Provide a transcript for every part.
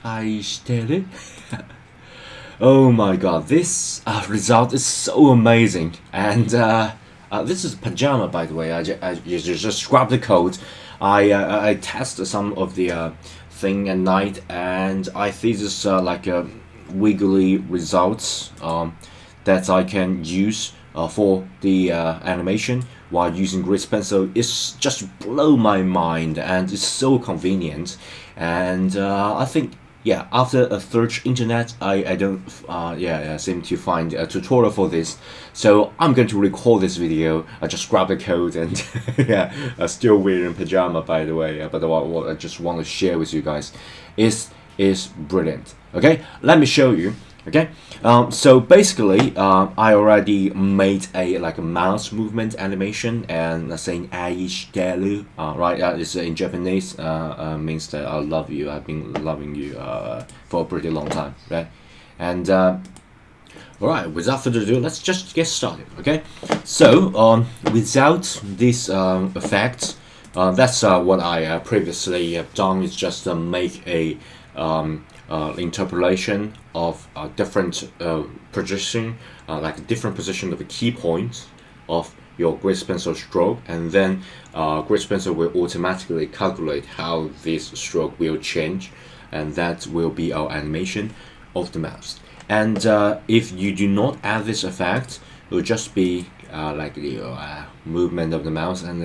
愛してる Oh my god, this result is so amazing. And this is pajama, by the way. I just scrub the code. I test some of the thing at night, and I see this like a wiggly results that I can use for the animation while using Grease Pencil. It's just blow my mind, and it's so convenient. And I think yeah, after a search internet, I don't seem to find a tutorial for this. So I'm going to record this video. I just grab the code and yeah, still wearing pajama, by the way. But what I just want to share with you guys is brilliant. Okay, let me show you. Okay, so basically, I already made a like a mouse movement animation and saying "aishiteru," right? It's in Japanese, means that I love you. I've been loving you for a pretty long time, right? And all right, without further ado, let's just get started. Okay, so without this effect, that's what I previously have done. Is just make a interpolation of different position, like a different position of the key points of your Grease Pencil stroke, and then Grease Pencil will automatically calculate how this stroke will change, and that will be our animation of the mouse. And if you do not add this effect, it will just be like the movement of the mouse, and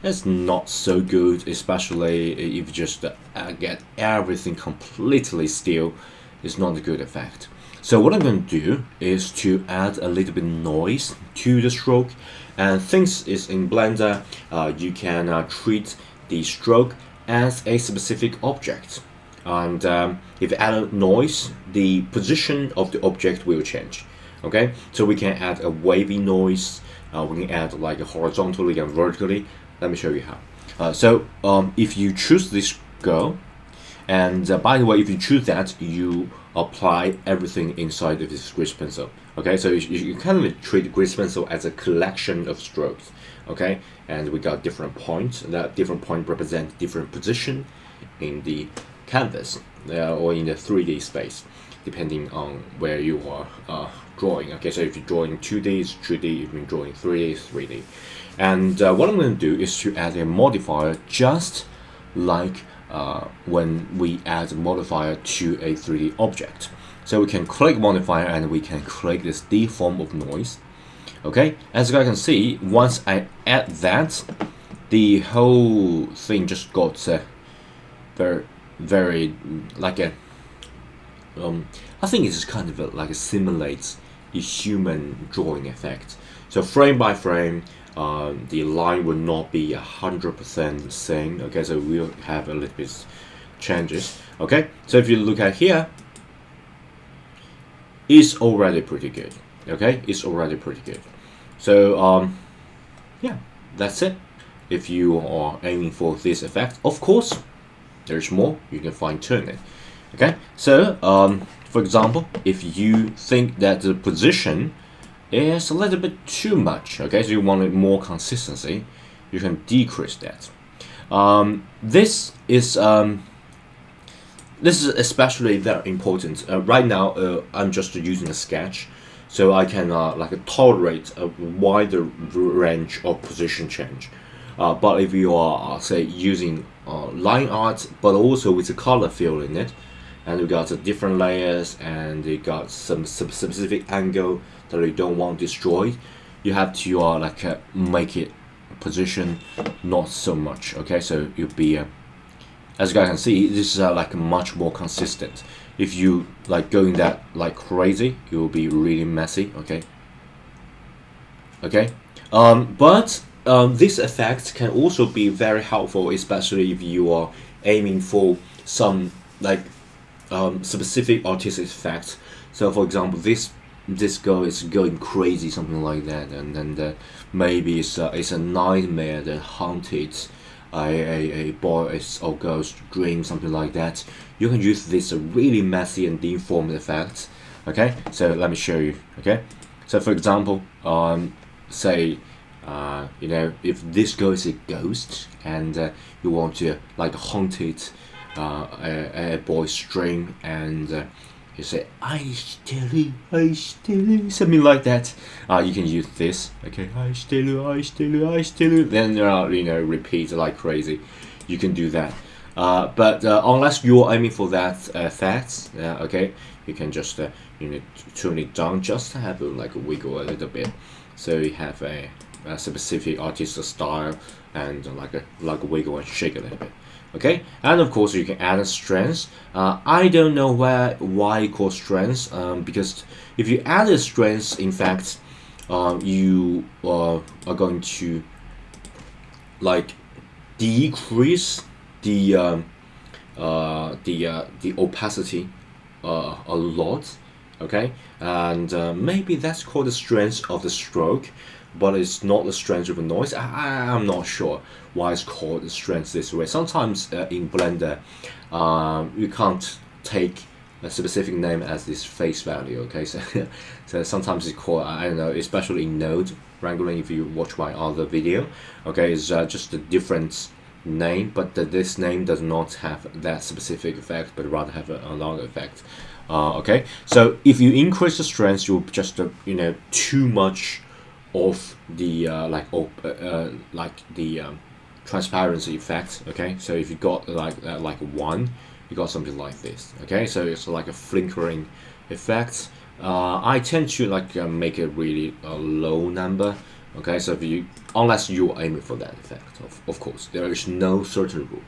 it's not so good, especially if you just get everything completely still. It's not a good effect. So what I'm going to do is to add a little bit noise to the stroke, and things is in Blender, you can treat the stroke as a specific object, and if you add noise, the position of the object will change. Okay, so we can add a wavy noise, we can add like horizontally and vertically. Let me show you how. So if you choose this girl, and by the way, if you choose that, you apply everything inside of this Grease Pencil. Okay, so you kind of treat Grease Pencil as a collection of strokes. Okay, and we got different points. That different point represent different position in the canvas or in the 3D space, depending on where you are drawing. Okay, so if you're drawing 2D, it's 2D. If you're drawing 3D, it's 3D. And what I'm going to do is to add a modifier, just like when we add a modifier to a 3D object. So we can click modifier and we can click this deform of noise. Okay, as you guys can see, once I add that, the whole thing just got very like a I think it's kind of like a simulates a human drawing effect. So frame by frame, the line will not be 100% the same. Okay, so we'll have a little bit changes. Okay, so if you look at here, it's already pretty good. Okay, it's already pretty good. So yeah, that's it. If you are aiming for this effect, of course, there's more. You can fine tune it. Okay, so for example, if you think that the position is a little bit too much, okay, so you want more consistency, you can decrease that. This is especially very important. Right now, I'm just using a sketch, so I can like tolerate a wider range of position change. But if you are say using line art, but also with a color fill in it, and you got different layers, and you got some specific angle that you don't want destroyed, you have to like make it position not so much. Okay, so you'll be as you guys can see, this is like much more consistent. If you like going that like crazy, it will be really messy. Okay, but this effect can also be very helpful, especially if you are aiming for some like specific artistic effects. So for example, this girl is going crazy, something like that, and then maybe it's a nightmare that haunted a boy or girl's dream, something like that. You can use this really messy and deformed effect. Okay, so let me show you. Okay, so for example, say you know, if this girl is a ghost and you want to like haunt it a boy string, and you say I still you, something like that. You can use this. Okay, I still you. Then repeat like crazy. You can do that. But unless you're aiming for that effect, okay, you can just tune it down, just have like a wiggle a little bit, so you have a specific artist style, and like a wiggle and shake a little bit. Okay, and of course you can add a strength. I don't know why it calls strength, because if you add a strength, in fact, you are going to like decrease the opacity a lot. Okay, and maybe that's called the strength of the stroke, but it's not the strength of the noise. I'm not sure why it's called the strength this way. Sometimes in Blender, you can't take a specific name as this face value. Okay, so so sometimes it's called, I don't know, especially in node wrangling. If you watch my other video, okay, it's just a different name, but this name does not have that specific effect, but rather have another effect. Okay, so if you increase the strength, you'll just too much of the transparency effect. Okay, so if you got like 1, you got something like this. Okay, so it's like a flickering effect. I tend to make it really a low number. Okay, so unless you're aiming for that effect, of course, there is no certain rule.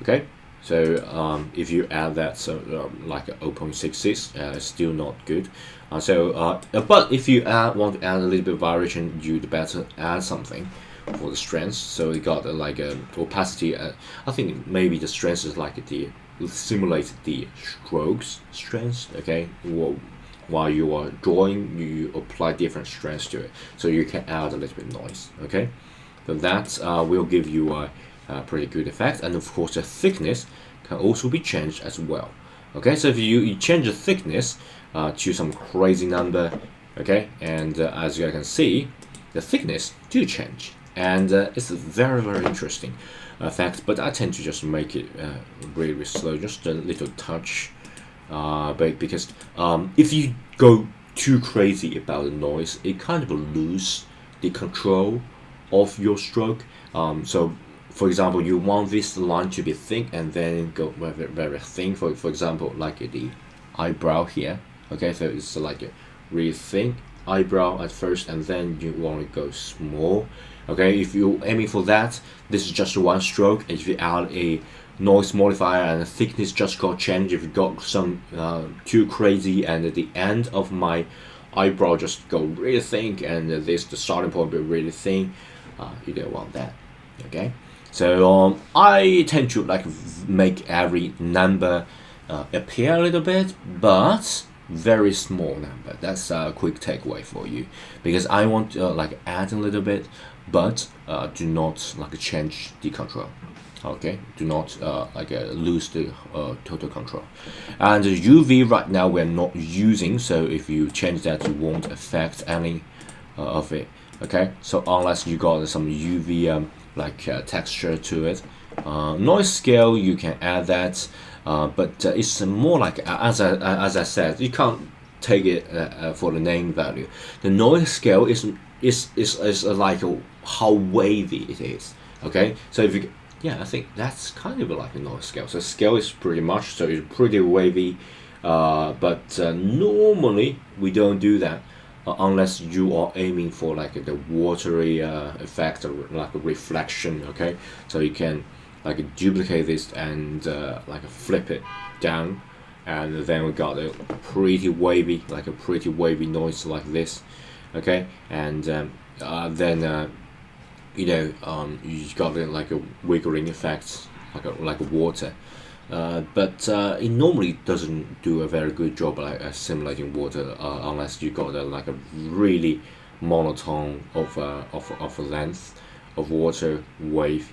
Okay, so if you add that, so like 0.66, it's still not good. But if you want to add a little bit of variation, you'd better add something for the strength. So you got like a opacity. I think maybe the strength is like simulate the strokes strength. Okay, while you are drawing, you apply different strengths to it, so you can add a little bit of noise. Okay, so that will give you a pretty good effect. And of course the thickness can also be changed as well. Okay, so if you change the thickness to some crazy number, okay, and as you can see, the thickness do change, and it's a very interesting effect. But I tend to just make it really slow, just a little touch, but because if you go too crazy about the noise, it kind of lose the control of your stroke. So for example, you want this line to be thick and then go very thin. For example, like the eyebrow here. Okay, so it's like a really thin eyebrow at first, and then you want to go small. Okay, if you're aiming for that, this is just one stroke. If you add a noise modifier and the thickness just got changed, if you got some too crazy and at the end of my eyebrow just go really thin, and the starting point be really thin, you don't want that. Okay, so I tend to make every number appear a little bit, but very small number. That's a quick takeaway for you, because I want to add a little bit, but do not change the control. Okay, do not lose the total control. And the UV right now we're not using, so if you change that, you won't affect any of it. Okay, so unless you got some UV texture to it. Noise scale, you can add that, but it's more like as I said, you can't take it for the name value. The noise scale is like how wavy it is. Okay, so if you I think that's kind of like a noise scale. So scale is pretty much, so it's pretty wavy, but normally we don't do that unless you are aiming for the watery effect, or like a reflection. Okay, so you can duplicate this and flip it down, and then we got a pretty wavy, noise like this. Okay, and then you got a wiggling effect, like a water, but it normally doesn't do a very good job simulating water unless you got a really monotone of length of water wave,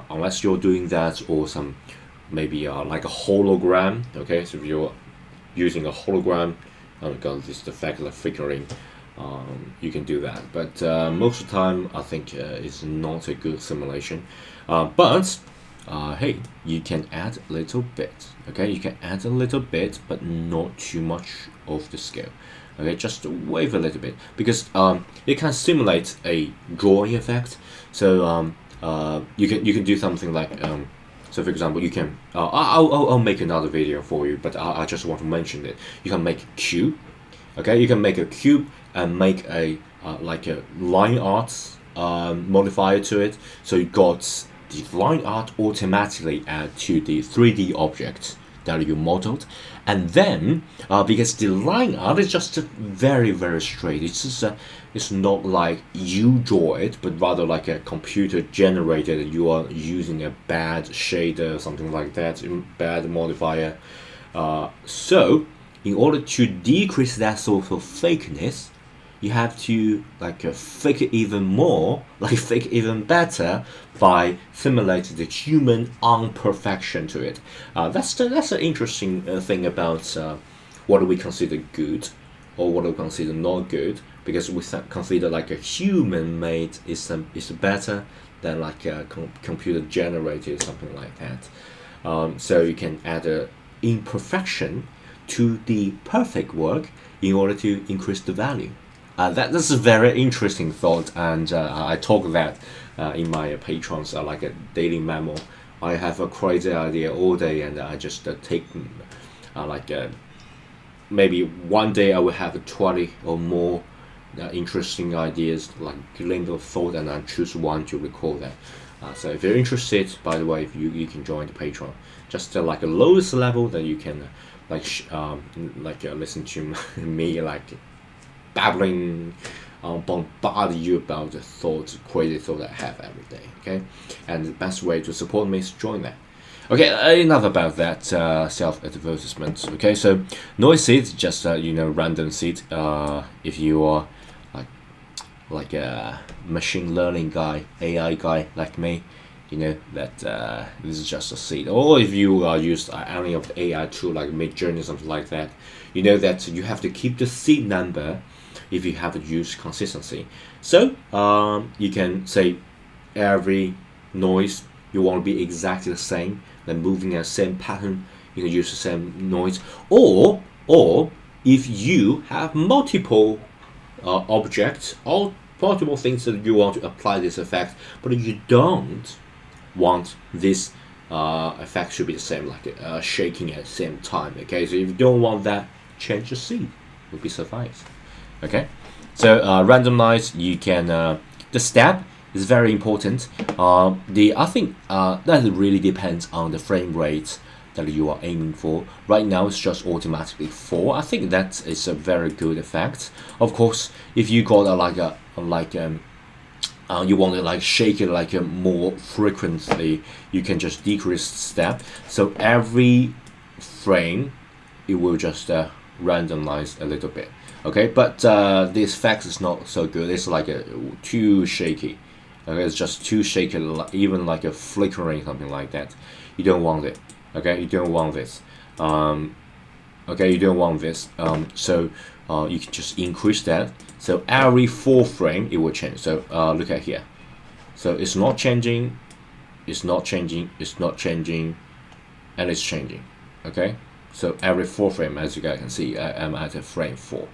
unless you're doing that, or some maybe like a hologram. Okay, so if you're using a hologram, got this effect like flickering, you can do that, but most of the time I think it's not a good simulation. But hey, you can add a little bit. Okay, you can add a little bit, but not too much of the scale. Okay, just wave a little bit, because it can simulate a drawing effect. So you can do something like so for example, you can I'll make another video for you, but I just want to mention it. You can make a cube. Okay, you can make a cube and make a like a line art modifier to it. So you got the line art automatically add to the 3D object that you modeled, and then because the line art is just very straight, it's just it's not like you draw it, but rather like a computer generated. You are using a bad shader or something like that, bad modifier. So in order to decrease that sort of fakeness, you have to like fake it even more, like fake it even better by simulating the human imperfection to it. That's an interesting thing about what do we consider good or what do we consider not good, because we consider like a human made is better than like a computer generated, something like that. So you can add a imperfection to the perfect work in order to increase the value. That's a very interesting thought, and I talk that in my patrons like a daily memo. I have a crazy idea all day, and I just take like maybe one day I will have 20 or more interesting ideas, like glimpse of thought, and I choose one to record that. So if you're interested, by the way, if you can join the Patreon, just like a lowest level that you can listen to me like babbling, bombard you about the thoughts, crazy thoughts I have every day. Okay, and the best way to support me is join that. Okay, enough about that self-advertisement. Okay, so noise seed, just random seed. If you are like a machine learning guy, AI guy like me, you know that this is just a seed. Or if you use any of the AI tool like Midjourney or something like that, you know that you have to keep the seed number if you have to use consistency. So you can say every noise you want to be exactly the same, then moving in the same pattern, you can use the same noise. Or if you have multiple objects or multiple things that you want to apply this effect, but you don't want this effect should be the same, like shaking at the same time. Okay, so if you don't want that, change the seed, will be suffice. Okay, so randomize, you can the step is very important. I think that really depends on the frame rate that you are aiming for. Right now it's just automatically 4. I think that is a very good effect. Of course, if you got you want to like shake it like more frequently, you can just decrease the step. So every frame it will just randomize a little bit. Okay, but this effect is not so good. It's like too shaky. Okay, it's just too shaky, even like a flickering, something like that. You don't want it. Okay, you don't want this. Okay, you don't want this. So you can just increase that. So every 4 frame it will change. So look at here. So it's not changing, it's not changing, it's not changing, and it's changing. Okay, so every 4 frame, as you guys can see, I'm at a frame 4.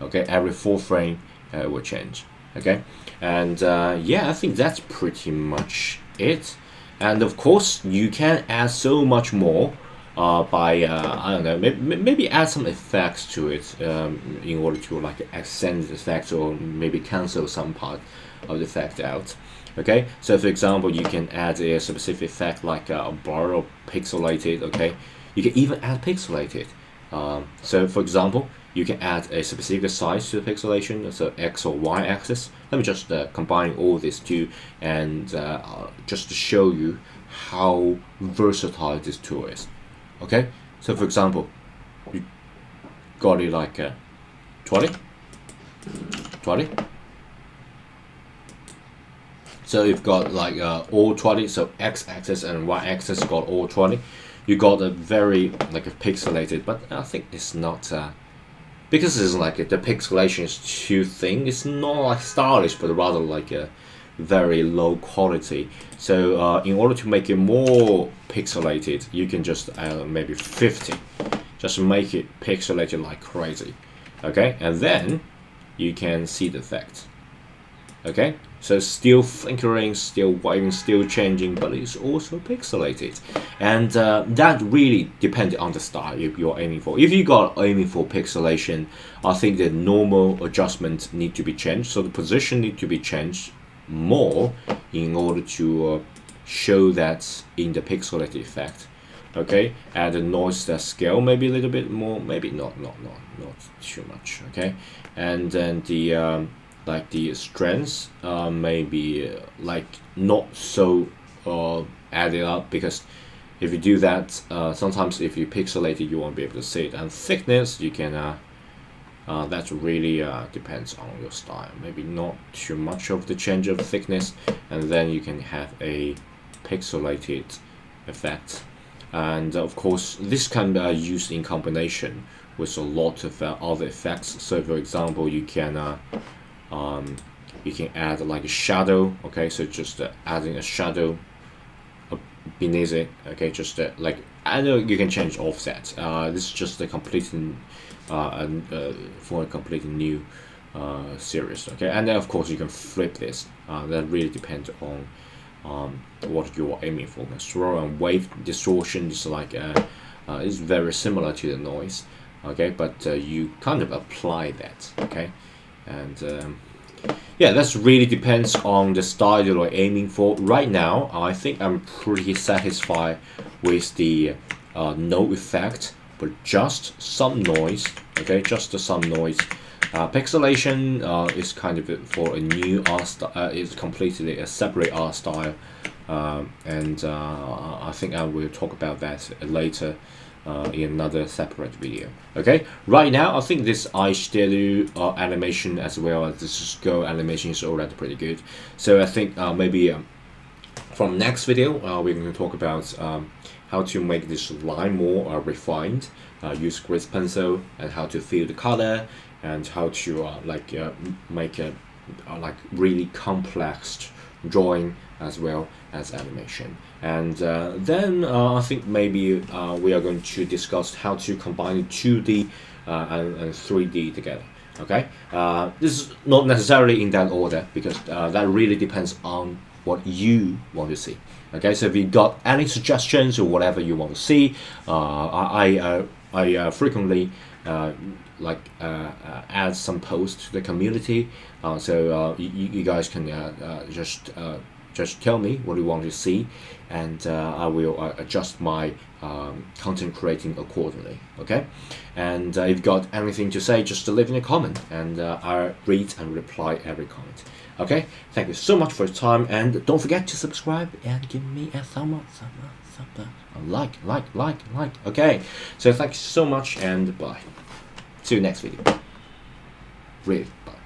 Okay, every 4 frame it will change. Okay, and yeah, I think that's pretty much it. And of course, you can add so much more by I don't know, maybe add some effects to it in order to like accent the effect, or maybe cancel some part of the effect out. Okay, so for example, you can add a specific effect like a blur or pixelated. Okay, you can even add pixelated. So for example, you can add a specific size to the pixelation, so X or Y axis. Let me just combine all these two, and just to show you how versatile this tool is. Okay, so for example, you got it like 20. So you've got like all 20, so X-axis and Y-axis got all 20. You got a very like a pixelated, but I think it's not because it's like the pixelation is too thin. It's not like stylish, but rather like very low quality. So in order to make it more pixelated, you can just maybe 50, just make it pixelated like crazy. Okay, and then you can see the effect. Okay, so still flickering, still waving, still changing, but it's also pixelated, and that really depends on the style if you're aiming for. If you got aiming for pixelation, I think the normal adjustments need to be changed, so the position need to be changed more in order to show that in the pixelated effect. Okay, add the noise scale maybe a little bit more, maybe not too much. Okay, and then the like the strengths maybe like not so added up, because if you do that, sometimes if you pixelate it, you won't be able to see it. And thickness, you can that really depends on your style. Maybe not too much of the change of thickness, and then you can have a pixelated effect. And of course, this can be used in combination with a lot of other effects. So for example, you can add like a shadow. Okay, so just adding a shadow beneath it. Okay, just like, I know you can change offset. This is just a completely for a completely new series. Okay, and then of course you can flip this. That really depends on what you're aiming for. Swirl and wave distortion is like is very similar to the noise. Okay, but you kind of apply that. Okay, and yeah, that's really depends on the style you're aiming for. Right now, I think I'm pretty satisfied with the no effect, but just some noise. Okay, just some noise. Pixelation is kind of for a new art style. Is completely a separate art style, and I think I will talk about that later in another separate video. Okay, right now I think this iStereO animation as well as this scroll animation is already pretty good. So I think maybe from next video we're going to talk about how to make this line more refined, use grease pencil, and how to fill the color, and how to make a like really complex drawing as well as animation. And then I think maybe we are going to discuss how to combine 2D and 3D together. Okay, this is not necessarily in that order, because that really depends on what you want to see. Okay, so if you got any suggestions or whatever you want to see, I frequently add some posts to the community, so you guys can just tell me what you want to see, and I will adjust my content creating accordingly. Okay, and if you've got anything to say, just leave in a comment, and I'll read and reply every comment. Okay, thank you so much for your time, and don't forget to subscribe and give me a thumb up, like. Okay, so thank you so much, and bye. See you next video. Really, bye.